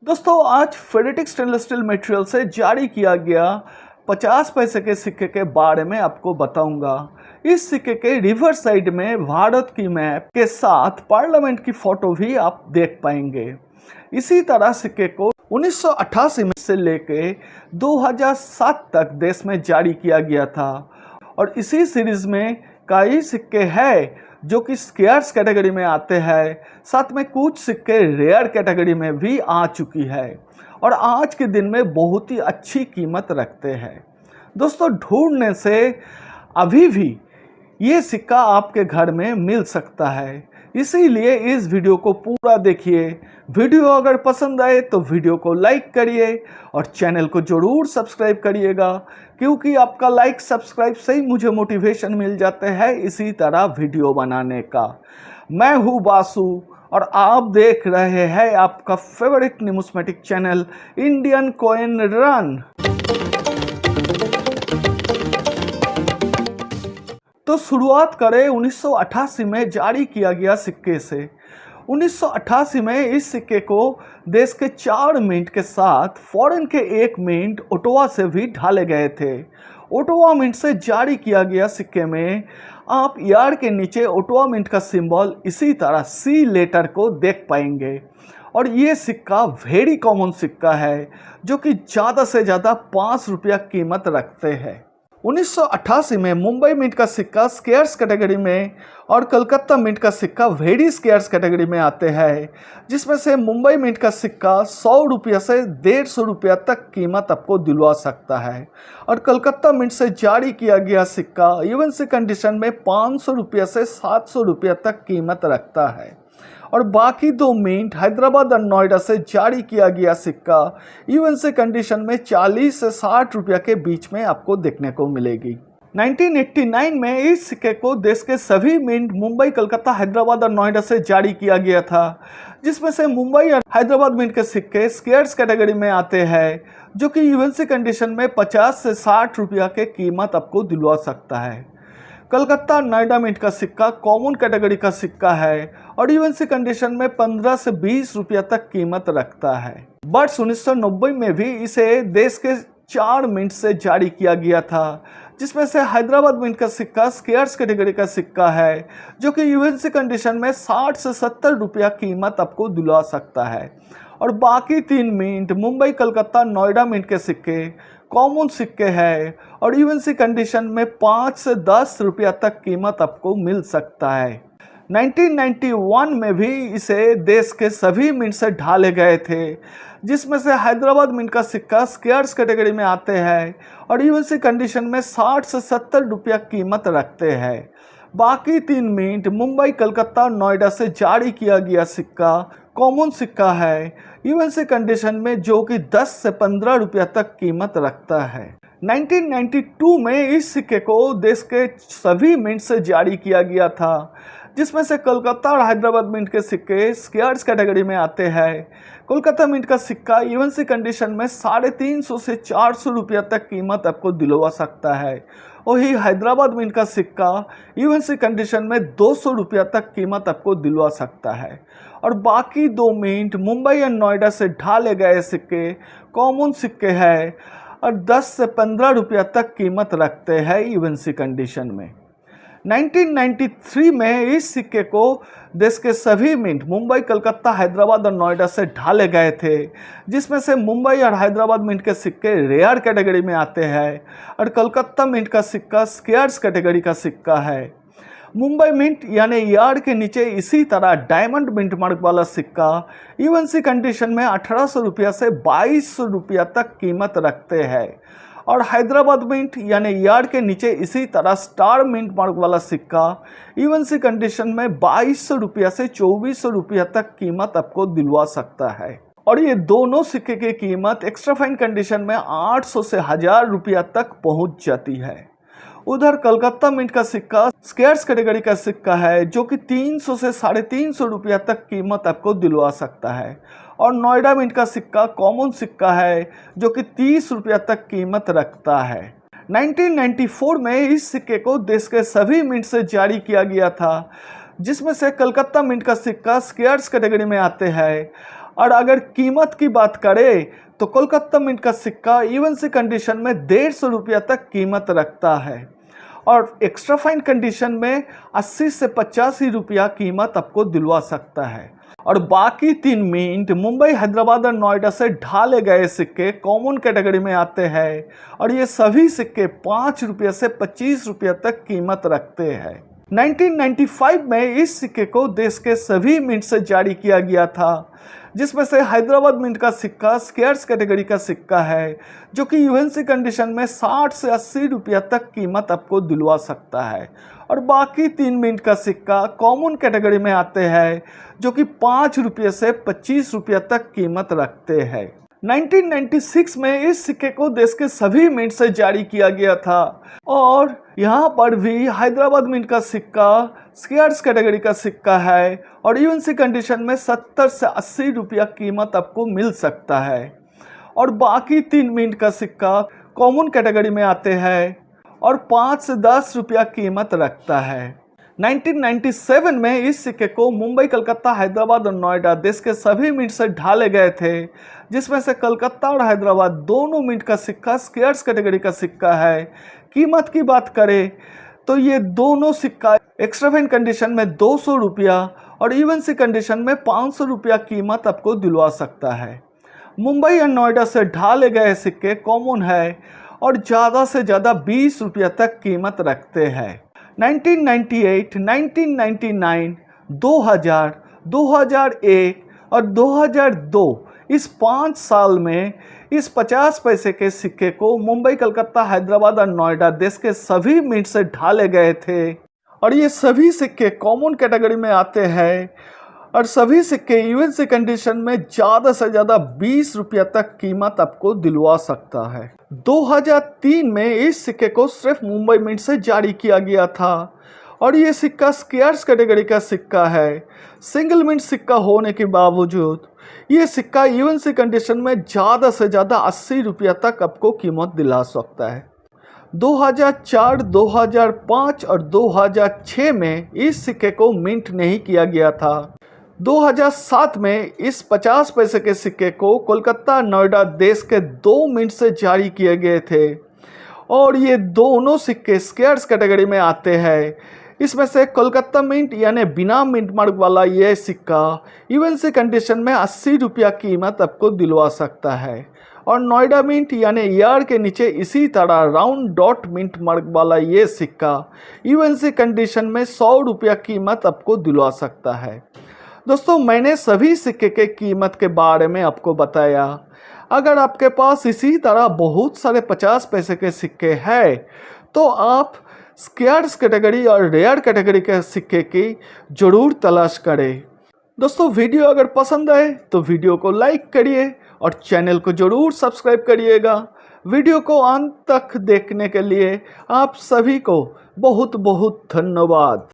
दोस्तों आज फेडेटिक stainless steel material से जारी किया गया 50 पैसे के सिक्के के बारे में आपको बताऊंगा। इस सिक्के के रिवर्स साइड में भारत की मैप के साथ पार्लियामेंट की फोटो भी आप देख पाएंगे। इसी तरह सिक्के को 1988 में से लेके 2007 तक देश में जारी किया गया था और इसी सीरीज में कई सिक्के हैं जो कि स्केयर्स कैटेगरी में आते हैं, साथ में कुछ सिक्के रेयर कैटेगरी में भी आ चुकी है और आज के दिन में बहुत ही अच्छी कीमत रखते हैं। दोस्तों ढूंढने से अभी भी ये सिक्का आपके घर में मिल सकता है, इसीलिए इस वीडियो को पूरा देखिए। वीडियो अगर पसंद आए तो वीडियो को लाइक करिए और चैनल को ज़रूर सब्सक्राइब करिएगा, क्योंकि आपका लाइक सब्सक्राइब से ही मुझे मोटिवेशन मिल जाता है इसी तरह वीडियो बनाने का। मैं हूँ बासु और आप देख रहे हैं आपका favourite numismatic channel Indian coin run. तो शुरुआत करें 1988 में जारी किया गया सिक्के से। 1988 में इस सिक्के को देश के 4 मिंट के साथ फॉरेन के 1 मिंट ओटावा से भी ढाले गए थे। ओटावा मिंट से जारी किया गया सिक्के में आप यार्ड के नीचे ओटावा मिंट का सिंबल इसी तरह सी लेटर को देख पाएंगे और ये सिक्का वेरी कॉमन सिक्का है जो कि ज़्यादा से ज़्यादा 5 रुपया कीमत रखते हैं। 1988 में मुंबई मिंट का सिक्का स्केयर्स कैटेगरी में और कलकत्ता मिंट का सिक्का वेरी स्केयर्स कैटेगरी में आते हैं, जिसमें से मुंबई मिंट का सिक्का 100 रुपये से 150 रुपया तक कीमत आपको दिलवा सकता है और कलकत्ता मिंट से जारी किया गया सिक्का इवन सी कंडीशन में 500 रुपये से 700 रुपया तक कीमत रखता है और बाकी 2 मिंट हैदराबाद और नोएडा से जारी किया गया सिक्का इवन से कंडीशन में 40 से 60 रुपया के बीच में आपको देखने को मिलेगी। 1989 में इस सिक्के को देश के सभी मिंट मुंबई, कलकत्ता, हैदराबाद और नोएडा से जारी किया गया था, जिसमें से मुंबई और हैदराबाद मिंट के सिक्के स्केयर्स कैटेगरी में आते हैं, जो कि इवन सी कंडीशन में 50 से 60 रुपया के कीमत आपको दिलवा सकता है। कलकत्ता नोएडा मिंट का सिक्का कॉमन कैटेगरी का सिक्का है और इवन सी कंडीशन में 15 से 20 रुपया तक कीमत रखता है। वर्ष 1990 में भी इसे देश के 4 मिंट से जारी किया गया था, जिसमें से हैदराबाद मिंट का सिक्का स्केयर्स कैटेगरी का सिक्का है, जो कि इवन सी कंडीशन में 60 से 70 रुपया कीमत आपको दिला सकता है और बाकी 3 मिंट मुंबई, कलकत्ता, नोएडा मिंट के सिक्के कॉमन सिक्के हैं और इवन सी कंडीशन में 5 से 10 रुपया तक कीमत आपको मिल सकता है। 1991 में भी इसे देश के सभी मिंट से ढाले गए थे, जिसमें से हैदराबाद मिंट का सिक्का स्केयर्स कैटेगरी में आते हैं और इवन सी कंडीशन में 60 से 70 रुपया कीमत रखते हैं। बाकी 3 मिंट मुंबई, कलकत्ता, नोएडा से जारी किया गया सिक्का कॉमन सिक्का है इवन से कंडीशन में, जो कि 10 से 15 रुपया तक कीमत रखता है। 1992 में इस सिक्के को देश के सभी मिंट से जारी किया गया था, जिसमें से कलकत्ता और हैदराबाद मिंट के सिक्के स्केयर्स कैटेगरी में आते हैं। कोलकाता मिंट का सिक्का इवन सी कंडीशन में 350 से 400 रुपया तक कीमत आपको दिलवा सकता है। वही हैदराबाद मिंट का सिक्का इवन सी कंडीशन में 200 रुपया तक कीमत आपको दिलवा सकता है और बाकी 2 मिंट मुंबई और नोएडा से ढाले गए सिक्के कॉमन सिक्के हैं और 10 से 15 रुपया तक कीमत रखते हैं इवन सी कंडीशन में। 1993 में इस सिक्के को देश के सभी मिंट मुंबई, कलकत्ता, हैदराबाद और नोएडा से ढाले गए थे, जिसमें से मुंबई और हैदराबाद मिंट के सिक्के रेयर कैटेगरी में आते हैं और कलकत्ता मिंट का सिक्का स्केयर्स कैटेगरी का सिक्का है। मुंबई मिंट यानी यार्ड के नीचे इसी तरह डायमंड मिंट मार्क वाला सिक्का इवन सी कंडीशन में 1800 रुपया से 2200 रुपया तक कीमत रखते हैं और हैदराबाद मिंट यानी यार्ड के नीचे इसी तरह स्टार मिंट मार्क वाला सिक्का इवन सी कंडीशन में 2200 रुपया से 2400 रुपया तक कीमत आपको दिलवा सकता है और ये दोनों सिक्के की कीमत एक्स्ट्रा फाइन कंडीशन में 800 से 1000 रुपया तक पहुंच जाती है। उधर कलकत्ता मिंट का सिक्का स्केयर्स कैटेगरी का सिक्का है, जो कि 300 से 350 रुपया तक कीमत आपको दिलवा सकता है और नोएडा मिंट का सिक्का कॉमन सिक्का है, जो कि 30 रुपया तक कीमत रखता है। 1994 में इस सिक्के को देश के सभी मिंट से जारी किया गया था, जिसमें से कलकत्ता मिंट का सिक्का स्केयर्स कैटेगरी में आते हैं और अगर कीमत की बात करें तो कोलकाता मिंट का सिक्का इवन सी कंडीशन में 150 रुपया तक कीमत रखता है और एक्स्ट्रा फाइन कंडीशन में 80 से 85 रुपया कीमत आपको दिलवा सकता है। और बाकी 3 मिंट मुंबई, हैदराबाद और नोएडा से ढाले गए सिक्के कॉमन कैटेगरी में आते हैं और ये सभी सिक्के 5 रुपये से 25 रुपये तक कीमत रखते हैं। 1995 में इस सिक्के को देश के सभी मिंट से जारी किया गया था, जिसमें से हैदराबाद मिंट का सिक्का स्केयर्स कैटेगरी का सिक्का है जो कि यूएनसी कंडीशन में 60 से 80 रुपया तक कीमत आपको दिलवा सकता है। और बाकी 3 मिंट का सिक्का कॉमन कैटेगरी में आते हैं जो कि 5 रुपये से 25 रुपया तक कीमत रखते हैं। 1996 में इस सिक्के को देश के सभी मिंट से जारी किया गया था और यहाँ पर भी हैदराबाद मिंट का सिक्का स्केयर्स कैटेगरी का सिक्का है और यूएनसी कंडीशन में 70 से 80 रुपया कीमत आपको मिल सकता है। और बाकी 3 मिंट का सिक्का कॉमन कैटेगरी में आते हैं और 5 से 10 रुपया कीमत रखता है। 1997 में इस सिक्के को मुंबई, कलकत्ता, हैदराबाद और नोएडा देश के सभी मिंट से ढाले गए थे, जिसमें से कलकत्ता और हैदराबाद दोनों मिंट का सिक्का स्केयर्स कैटेगरी का सिक्का है। कीमत की बात करें तो ये दोनों सिक्का एक्स्ट्रा फाइन कंडीशन में 200 रुपया और इवन सी कंडीशन में 500 रुपया कीमत आपको दिलवा सकता है। मुंबई और नोएडा से ढाले गए सिक्के कॉमन है और ज़्यादा से ज़्यादा 20 रुपया तक कीमत रखते हैं। 1998, 1999, 2000, 2001 और 2002 इस 5 साल में इस 50 पैसे के सिक्के को मुंबई, कलकत्ता, हैदराबाद और नोएडा देश के सभी मिंट से ढाले गए थे और ये सभी सिक्के कॉमन कैटेगरी में आते हैं और सभी सिक्के यूएनसी कंडीशन में ज़्यादा से ज़्यादा 20 रुपया तक कीमत आपको दिलवा सकता है। 2003 में इस सिक्के को सिर्फ मुंबई मिंट से जारी किया गया था और ये सिक्का स्केयर्स कैटेगरी का सिक्का है। सिंगल मिंट सिक्का होने के बावजूद ये सिक्का यूएनसी कंडीशन में ज़्यादा से ज़्यादा 80 रुपया तक आपको कीमत दिला सकता है। 2004, 2005 और 2006 में इस सिक्के को मिंट नहीं किया गया था। 2007 में इस 50 पैसे के सिक्के को कोलकाता, नोएडा देश के 2 मिंट से जारी किए गए थे और ये दोनों सिक्के स्केयर्स कैटेगरी में आते हैं। इसमें से कोलकाता मिंट यानी बिना मिंट मार्क वाला ये सिक्का यूएनसी कंडीशन में 80 रुपया कीमत आपको दिलवा सकता है और नोएडा मिंट यानी ईयर के नीचे इसी तरह राउंड डॉट मिंट मार्क वाला ये सिक्का यूएनसी कंडीशन में 100 रुपया कीमत आपको दिलवा सकता है। दोस्तों, मैंने सभी सिक्के के कीमत के बारे में आपको बताया। अगर आपके पास इसी तरह बहुत सारे 50 पैसे के सिक्के हैं तो आप स्केयर्स कैटेगरी और रेयर कैटेगरी के सिक्के की ज़रूर तलाश करें। दोस्तों, वीडियो अगर पसंद आए तो वीडियो को लाइक करिए और चैनल को ज़रूर सब्सक्राइब करिएगा। वीडियो को अंत तक देखने के लिए आप सभी को बहुत बहुत धन्यवाद।